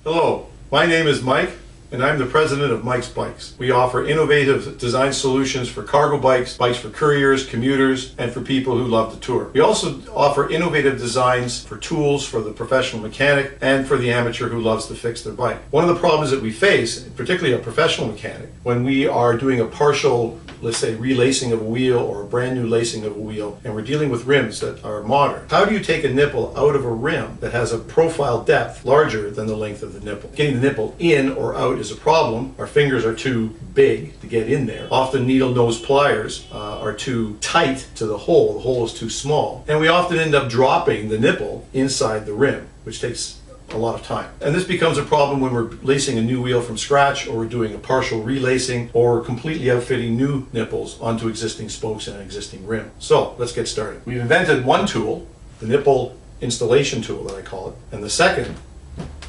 Hello, my name is Mike, and I'm the president of Mike's Bikes. We offer innovative design solutions for cargo bikes, bikes for couriers, commuters, and for people who love to tour. We also offer innovative designs for tools for the professional mechanic and for the amateur who loves to fix their bike. One of the problems that we face, particularly a professional mechanic, when we are doing a partial, let's say, relacing of a wheel or a brand new lacing of a wheel, and we're dealing with rims that are modern. How do you take a nipple out of a rim that has a profile depth larger than the length of the nipple? Getting the nipple in or out is a problem. Our fingers are too big to get in there. Often needle nose pliers are too tight to the hole. The hole is too small. And we often end up dropping the nipple inside the rim, which takes a lot of time. And this becomes a problem when we're lacing a new wheel from scratch, or we're doing a partial relacing, or completely outfitting new nipples onto existing spokes and an existing rim. So let's get started. We've invented one tool, the nipple installation tool that I call it, and the second,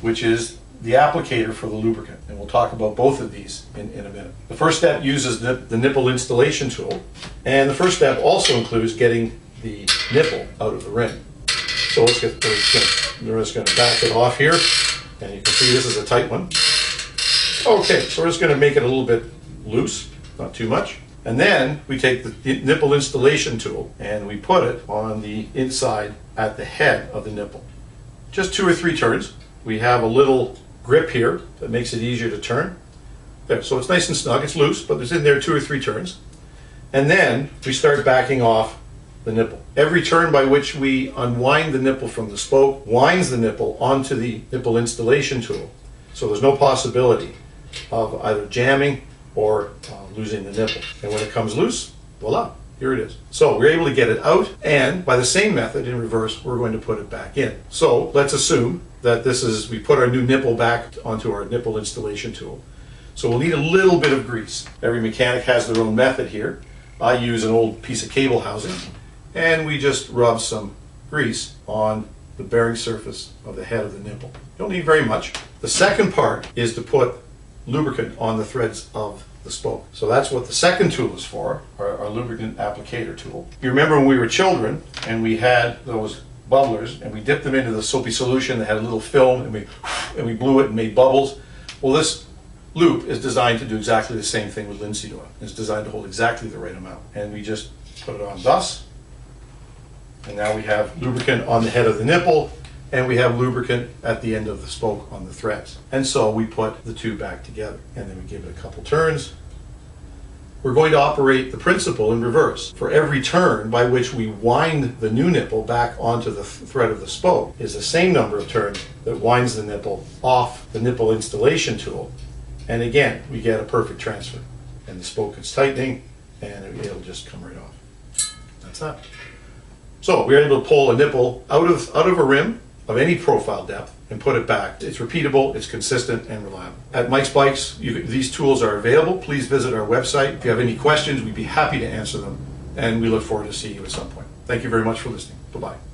which is the applicator for the lubricant. And we'll talk about both of these in a minute. The first step uses the nipple installation tool, and the first step also includes getting the nipple out of the rim. So we're just going to back it off here, and you can see this is a tight one. Okay, so we're just going to make it a little bit loose, not too much. And then we take the nipple installation tool and we put it on the inside at the head of the nipple. Just 2 or 3 turns. We have a little grip here that makes it easier to turn. There, so it's nice and snug, it's loose, but it's in there 2 or 3 turns. And then we start backing off the nipple. Every turn by which we unwind the nipple from the spoke winds the nipple onto the nipple installation tool. So there's no possibility of either jamming or losing the nipple. And when it comes loose, voila, here it is. So we're able to get it out, and by the same method in reverse, we're going to put it back in. So let's assume that we put our new nipple back onto our nipple installation tool. So we'll need a little bit of grease. Every mechanic has their own method here. I use an old piece of cable housing, and we just rub some grease on the bearing surface of the head of the nipple. You don't need very much. The second part is to put lubricant on the threads of the spoke. So that's what the second tool is for, our lubricant applicator tool. You remember when we were children and we had those bubblers and we dipped them into the soapy solution that had a little film, and we blew it and made bubbles? Well, this loop is designed to do exactly the same thing with linseed oil. It's designed to hold exactly the right amount. And we just put it on thus. And now we have lubricant on the head of the nipple, and we have lubricant at the end of the spoke on the threads. And so we put the two back together, and then we give it a couple turns. We're going to operate the principle in reverse. For every turn by which we wind the new nipple back onto the thread of the spoke is the same number of turns that winds the nipple off the nipple installation tool. And again, we get a perfect transfer. And the spoke is tightening, and it'll just come right off. That's that. So we're able to pull a nipple out of a rim of any profile depth and put it back. It's repeatable, it's consistent, and reliable. At Mike's Bikes, these tools are available. Please visit our website. If you have any questions, we'd be happy to answer them, and we look forward to seeing you at some point. Thank you very much for listening. Bye-bye.